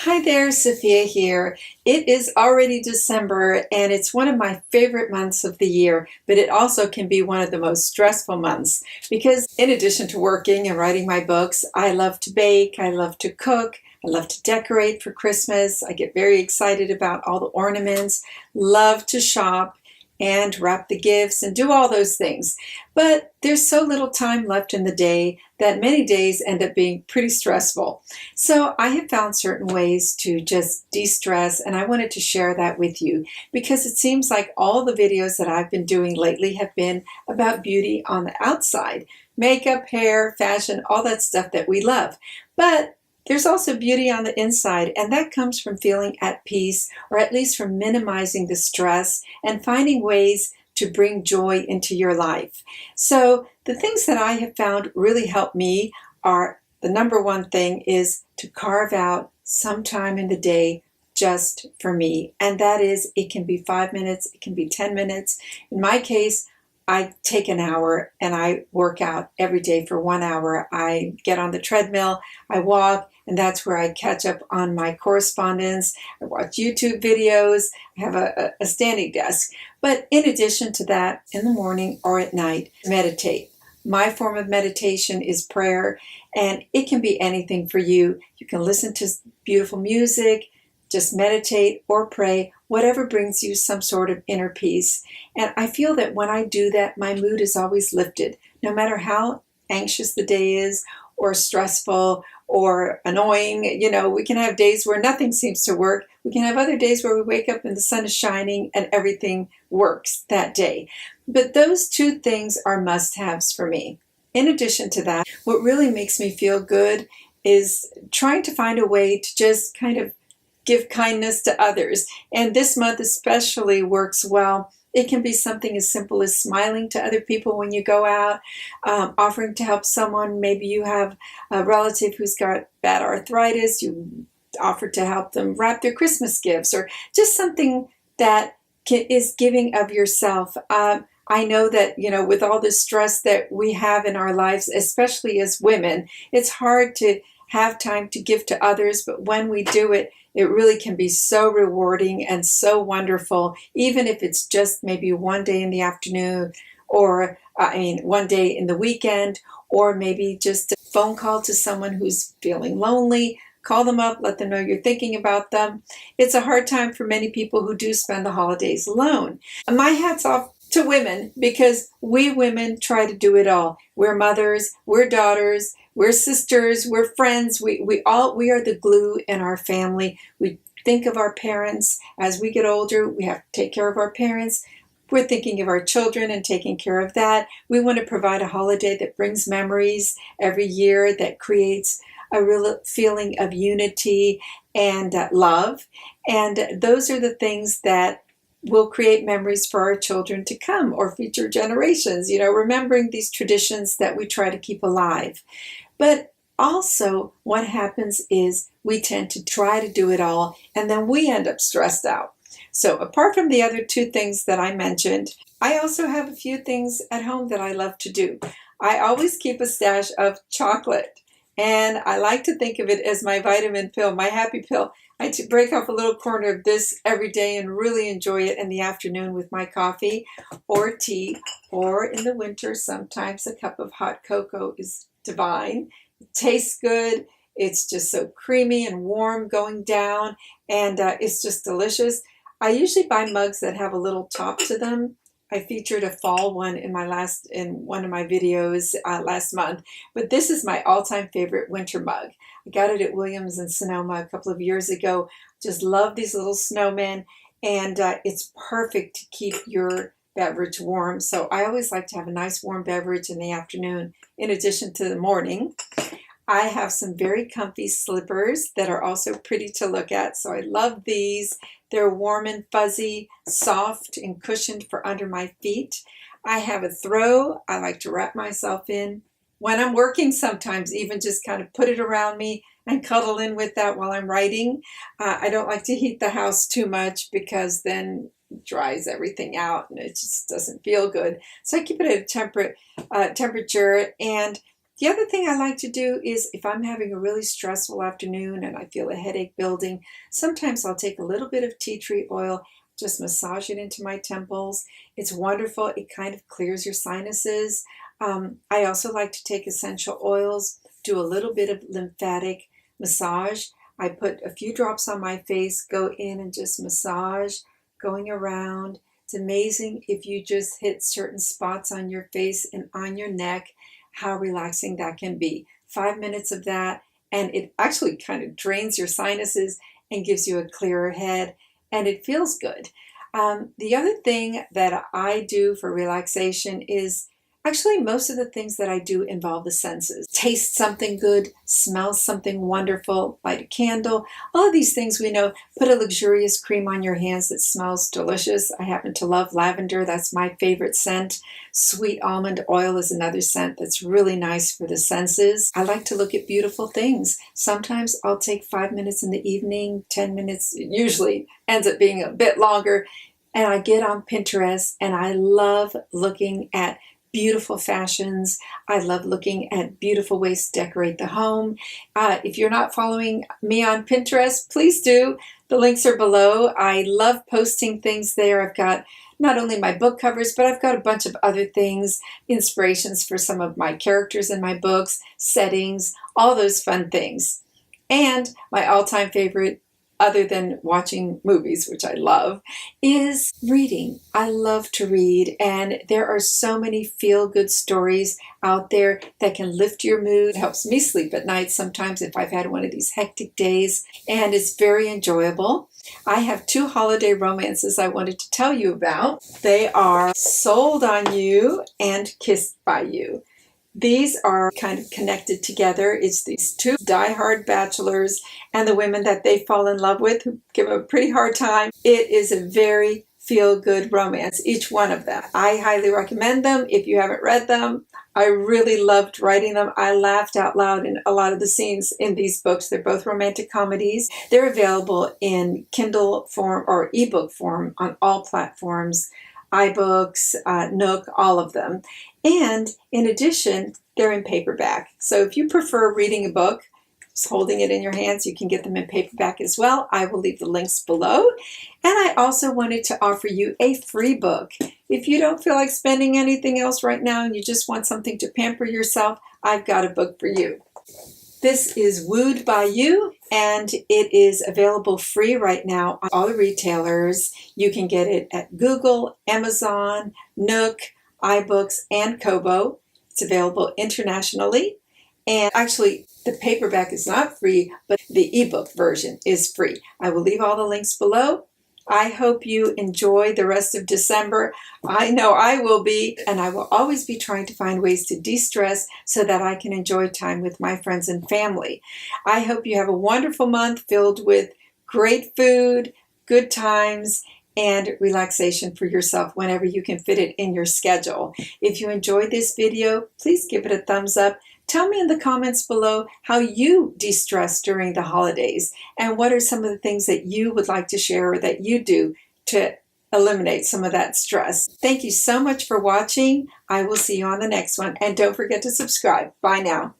Hi there, Sophia here. It is already December and it's one of my favorite months of the year, but it also can be one of the most stressful months because in addition to working and writing my books, I love to bake, I love to cook, I love to decorate for Christmas. I get very excited about all the ornaments, love to shop and wrap the gifts and do all those things. But there's so little time left in the day that many days end up being pretty stressful. So I have found certain ways to just de-stress, and I wanted to share that with you because it seems like all the videos that I've been doing lately have been about beauty on the outside. Makeup, hair, fashion, all that stuff that we love. But there's also beauty on the inside, and that comes from feeling at peace, or at least from minimizing the stress and finding ways to bring joy into your life. So the things that I have found really help me are the number one thing is to carve out some time in the day just for me. And that is, it can be 5 minutes, it can be 10 minutes. In my case, I take an hour and I work out every day for 1 hour. I get on the treadmill, I walk, and that's where I catch up on my correspondence. I watch YouTube videos. I have a standing desk. But in addition to that, in the morning or at night, meditate. My form of meditation is prayer, and it can be anything for you. You can listen to beautiful music, just meditate or pray, whatever brings you some sort of inner peace. And I feel that when I do that, my mood is always lifted, no matter how anxious the day is or stressful or annoying. You know, we can have days where nothing seems to work. We can have other days where we wake up and the sun is shining and everything works that day. But those two things are must-haves for me. In addition to that, what really makes me feel good is trying to find a way to just kind of give kindness to others. And this month especially works well. It can be something as simple as smiling to other people when you go out, offering to help someone. Maybe you have a relative who's got bad arthritis. You offer to help them wrap their Christmas gifts, or just something that is giving of yourself. I know that, you know, with all the stress that we have in our lives, especially as women, it's hard to have time to give to others, but when we do it, it really can be so rewarding and so wonderful, even if it's just maybe one day in the afternoon, or one day in the weekend, or maybe just a phone call to someone who's feeling lonely. Call them up, let them know you're thinking about them. It's a hard time for many people who do spend the holidays alone. My hat's off to women, because we women try to do it all. We're mothers, we're daughters, we're sisters, we're friends. We are the glue in our family. We think of our parents. As we get older, we have to take care of our parents. We're thinking of our children and taking care of that. We want to provide a holiday that brings memories every year, that creates a real feeling of unity and love. And those are the things that will create memories for our children to come, or future generations, you know, remembering these traditions that we try to keep alive. But also what happens is we tend to try to do it all, and then we end up stressed out. So apart from the other two things that I mentioned, I also have a few things at home that I love to do. I always keep a stash of chocolate, and I like to think of it as my vitamin pill, my happy pill. I break off a little corner of this every day and really enjoy it in the afternoon with my coffee or tea, or in the winter, sometimes a cup of hot cocoa is divine. It tastes good. It's just so creamy and warm going down, and it's just delicious. I usually buy mugs that have a little top to them. I featured a fall one in one of my videos last month, but this is my all-time favorite winter mug. I got it at Williams and Sonoma a couple of years ago. Just love these little snowmen, and it's perfect to keep your beverage warm. So I always like to have a nice warm beverage in the afternoon in addition to the morning. I have some very comfy slippers that are also pretty to look at, so I love these. They're warm and fuzzy, soft and cushioned for under my feet. I have a throw I like to wrap myself in when I'm working, sometimes even just kind of put it around me and cuddle in with that while I'm writing. I don't like to heat the house too much, because then it dries everything out and it just doesn't feel good. So I keep it at a temperate temperature, and The other thing I like to do is if I'm having a really stressful afternoon and I feel a headache building, sometimes I'll take a little bit of tea tree oil, just massage it into my temples. It's wonderful. It kind of clears your sinuses. I also like to take essential oils, do a little bit of lymphatic massage. I put a few drops on my face, go in and just massage, going around. It's amazing if you just hit certain spots on your face and on your neck, how relaxing that can be. 5 minutes of that, and it actually kind of drains your sinuses and gives you a clearer head, and it feels good. The other thing that I do for relaxation is actually most of the things that I do involve the senses. Taste something good, smell something wonderful, light a candle. All of these things we know. Put a luxurious cream on your hands that smells delicious. I happen to love lavender. That's my favorite scent. Sweet almond oil is another scent that's really nice for the senses. I like to look at beautiful things. Sometimes I'll take 5 minutes in the evening, 10 minutes, usually ends up being a bit longer, and I get on Pinterest and I love looking at beautiful fashions. I love looking at beautiful ways to decorate the home. If you're not following me on Pinterest, please do. The links are below. I love posting things there. I've got not only my book covers, but I've got a bunch of other things, inspirations for some of my characters in my books, settings, all those fun things. And my all-time favorite, other than watching movies, which I love, is reading. I love to read, and there are so many feel-good stories out there that can lift your mood. It helps me sleep at night sometimes if I've had one of these hectic days, and it's very enjoyable. I have 2 holiday romances I wanted to tell you about. They are Sold on You and Kissed by You. These are kind of connected together. It's these 2 die-hard bachelors and the women that they fall in love with who give them a pretty hard time. It is a very feel-good romance, each one of them. I highly recommend them if you haven't read them. I really loved writing them. I laughed out loud in a lot of the scenes in these books. They're both romantic comedies. They're available in Kindle form or ebook form on all platforms, iBooks, Nook, all of them. And in addition, they're in paperback. So if you prefer reading a book, just holding it in your hands, you can get them in paperback as well. I will leave the links below. And I also wanted to offer you a free book. If you don't feel like spending anything else right now and you just want something to pamper yourself, I've got a book for you. This is Wooed by You, and it is available free right now on all the retailers. You can get it at Google, Amazon, Nook, iBooks, and Kobo. It's available internationally. And actually, the paperback is not free, but the ebook version is free. I will leave all the links below. I hope you enjoy the rest of December. I know I will be, and I will always be trying to find ways to de-stress so that I can enjoy time with my friends and family. I hope you have a wonderful month filled with great food, good times, and relaxation for yourself whenever you can fit it in your schedule. If you enjoyed this video, please give it a thumbs up. Tell me in the comments below how you de-stress during the holidays and what are some of the things that you would like to share or that you do to eliminate some of that stress. Thank you so much for watching. I will see you on the next one, and don't forget to subscribe. Bye now.